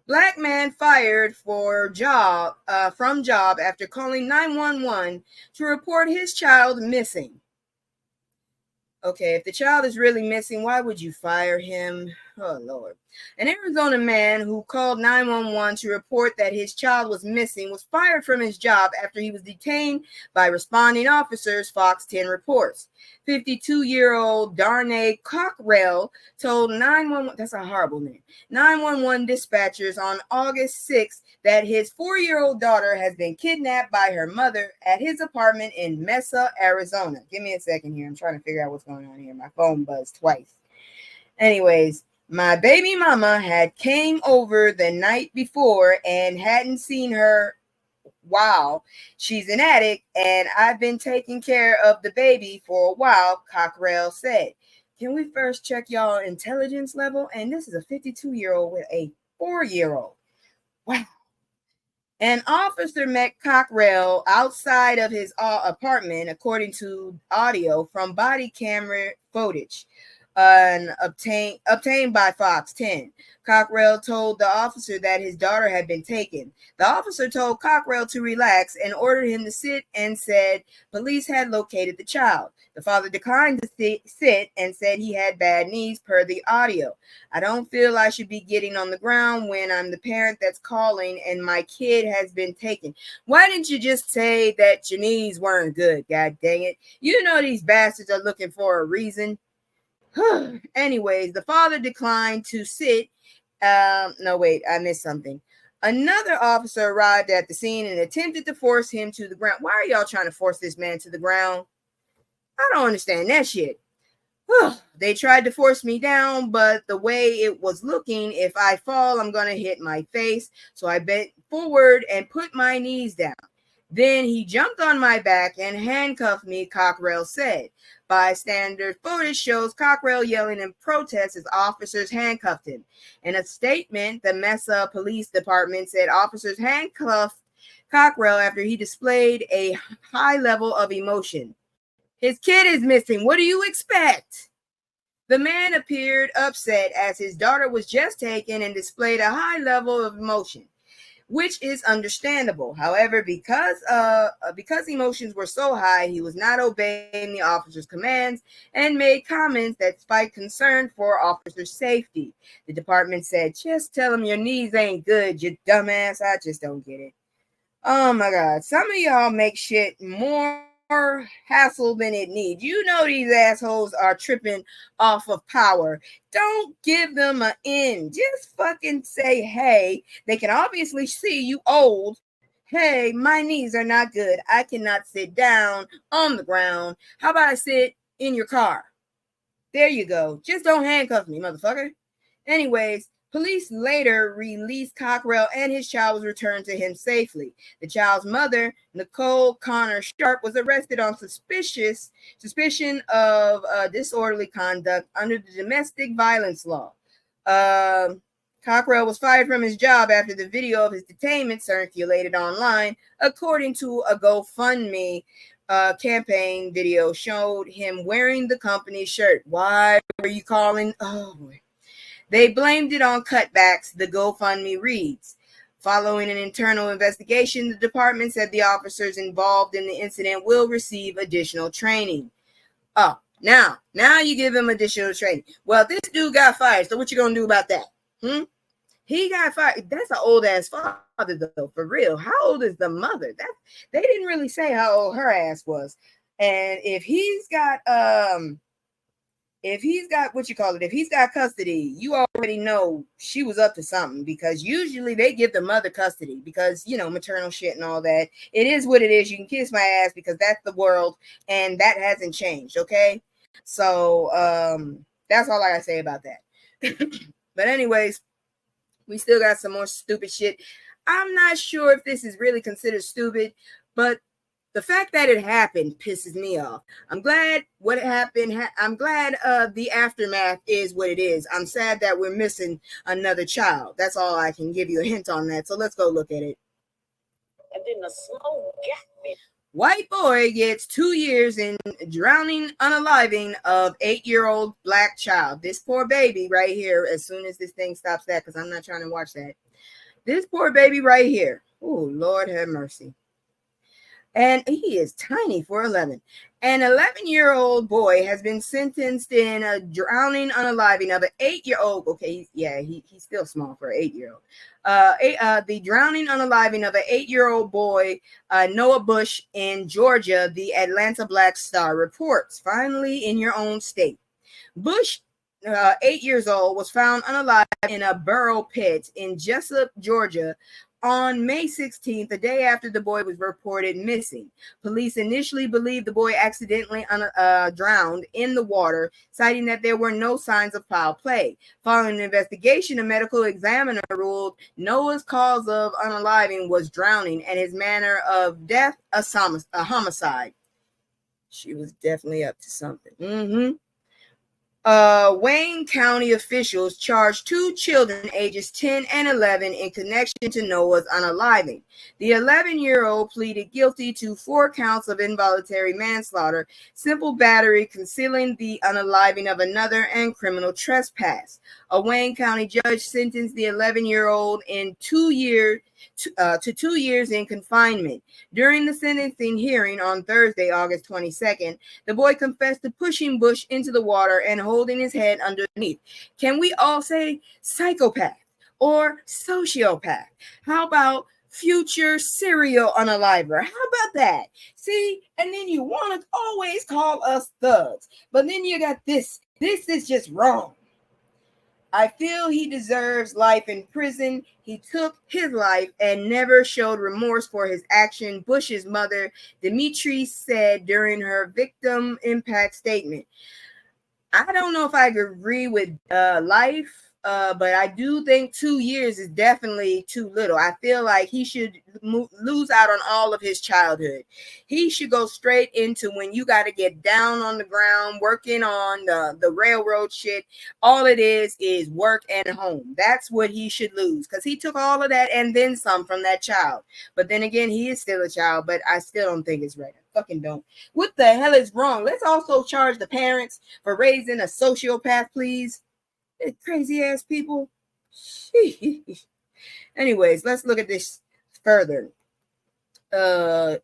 Black man fired from job after calling 911 to report his child missing. Okay, if the child is really missing, why would you fire him? Oh, Lord. An Arizona man who called 911 to report that his child was missing was fired from his job after he was detained by responding officers, Fox 10 reports. 52-year-old Darnay Cockrell told 911, that's a horrible name, 911 dispatchers on August 6th that his 4-year-old daughter has been kidnapped by her mother at his apartment in Mesa, Arizona. Give me a second here. I'm trying to figure out what's going on here. My phone buzzed twice. Anyways, my baby mama had came over the night before and hadn't seen her. Wow, she's an addict, and I've been taking care of the baby for a while, Cockrell said. Can we first check y'all intelligence level? And this is a 52-year-old with a 4-year-old. Wow. An officer met Cockrell outside of his apartment, according to audio from body camera footage obtained by Fox 10. Cockrell told the officer that his daughter had been taken. The officer told Cockrell to relax and ordered him to sit and said police had located the child. The father declined to sit and said he had bad knees per the audio. I don't feel I should be getting on the ground when I'm the parent that's calling and my kid has been taken. Why didn't you just say that your knees weren't good? God dang it. You know these bastards are looking for a reason. Anyways, the father declined to sit. No, wait, I missed something. Another officer arrived at the scene and attempted to force him to the ground. Why are y'all trying to force this man to the ground? I don't understand that shit. They tried to force me down, but the way it was looking, if I fall, I'm going to hit my face. So I bent forward and put my knees down. Then he jumped on my back and handcuffed me, Cockrell said. Bystander footage shows Cockrell yelling in protest as officers handcuffed him. In a statement, the Mesa Police Department said officers handcuffed Cockrell after he displayed a high level of emotion. His kid is missing. What do you expect? The man appeared upset as his daughter was just taken and displayed a high level of emotion, which is understandable. However, because emotions were so high, he was not obeying the officer's commands and made comments that spiked concern for officer safety. The department said, just tell him your knees ain't good, you dumbass. I just don't get it. Oh my God. Some of y'all make shit more hassle than it needs. You know these assholes are tripping off of power. Don't give them an in. Just fucking say, hey, they can obviously see you old. Hey, my knees are not good. I cannot sit down on the ground. How about I sit in your car? There you go. Just don't handcuff me, motherfucker. Anyways, police later released Cockrell and his child was returned to him safely. The child's mother, Nicole Connor Sharp, was arrested on suspicion of disorderly conduct under the domestic violence law. Cockrell was fired from his job after the video of his detainment circulated online, according to a GoFundMe campaign video showed him wearing the company shirt. Why were you calling? Oh, boy. They blamed it on cutbacks, the GoFundMe reads. Following an internal investigation, the department said the officers involved in the incident will receive additional training. Oh, now you give him additional training. Well, this dude got fired, so what you gonna do about that? He got fired. That's an old ass father, though, for real. How old is the mother? They didn't really say how old her ass was. And if he's got custody, you already know she was up to something, because usually they give the mother custody because, maternal shit and all that. It is what it is. You can kiss my ass because that's the world and that hasn't changed. Okay. So, that's all I gotta say about that. But anyways, we still got some more stupid shit. I'm not sure if this is really considered stupid, but the fact that it happened pisses me off. I'm glad what happened. I'm glad the aftermath is what it is. I'm sad that we're missing another child. That's all I can give you a hint on that. So let's go look at it. And then the slow gap. White boy gets 2 years in drowning unaliving of 8-year-old black child. This poor baby right here, as soon as this thing stops that, because I'm not trying to watch that. This poor baby right here. Oh, Lord have mercy. And he is tiny for 11. An 11-year-old boy has been sentenced in a drowning unaliving of an 8-year-old. Okay, he's still small for an 8-year-old. The drowning unaliving of an 8-year-old boy, Noah Bush in Georgia, the Atlanta Black Star reports. Finally, in your own state. Bush, 8 years old, was found unalive in a burrow pit in Jessup, Georgia, on May 16th, the day after the boy was reported missing. Police initially believed the boy accidentally drowned in the water, citing that there were no signs of foul play. Following an investigation, a medical examiner ruled Noah's cause of unaliving was drowning and his manner of death a homicide. She was definitely up to something. Wayne County officials charged 2 children ages 10 and 11 in connection to Noah's unaliving. The 11-year-old pleaded guilty to 4 counts of involuntary manslaughter, simple battery, concealing the unaliving of another, and criminal trespass. A Wayne County judge sentenced the 11-year-old in 2 years to 2 years in confinement. During the sentencing hearing on Thursday, August 22nd, the boy confessed to pushing Bush into the water and holding his head underneath. Can we all say psychopath or sociopath? How about future serial unaliver? How about that? See, and then you want to always call us thugs, but then you got this. This is just wrong. I feel he deserves life in prison. He took his life and never showed remorse for his action, Bush's mother, Dimitri, said during her victim impact statement. I don't know if I agree with life, but I do think 2 years is definitely too little. I feel like he should lose out on all of his childhood. He should go straight into when you got to get down on the ground, working on the railroad shit. All it is work and home. That's what he should lose, because he took all of that and then some from that child. But then again, he is still a child, but I still don't think it's right. I fucking don't. What the hell is wrong? Let's also charge the parents for raising a sociopath, please. Crazy ass people. Anyways, let's look at this further.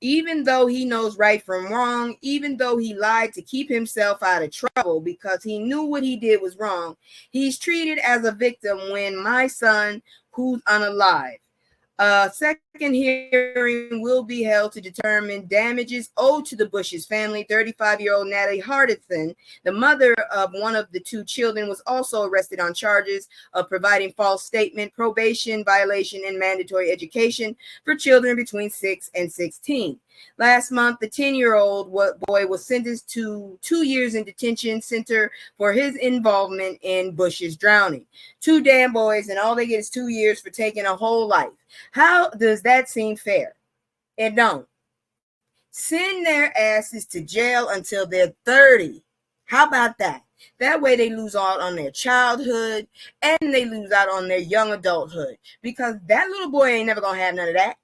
Even though he knows right from wrong, even though he lied to keep himself out of trouble because he knew what he did was wrong, he's treated as a victim when my son, who's unalive. Second hearing will be held to determine damages owed to the Bush's family. 35-year-old Natalie Hardison, the mother of one of the 2 children, was also arrested on charges of providing false statement, probation violation, and mandatory education for children between 6 and 16. Last month, the 10-year-old boy was sentenced to 2 years in detention center for his involvement in Bush's drowning. 2 damn boys, and all they get is 2 years for taking a whole life. How does that seem fair? It don't. Send their asses to jail until they're 30. How about that? That way they lose out on their childhood and they lose out on their young adulthood, because that little boy ain't never going to have none of that.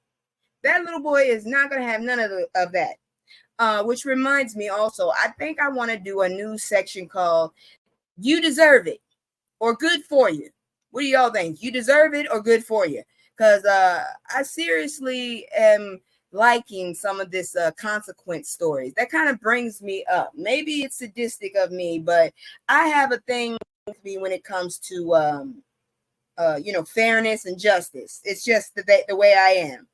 That little boy is not going to have none of that. Which reminds me also, I think I want to do a new section called You Deserve It or Good For You. What do y'all think? You deserve it or good for you? Because I seriously am liking some of this consequence stories. That kind of brings me up. Maybe it's sadistic of me, but I have a thing with me when it comes to fairness and justice. It's just the way I am.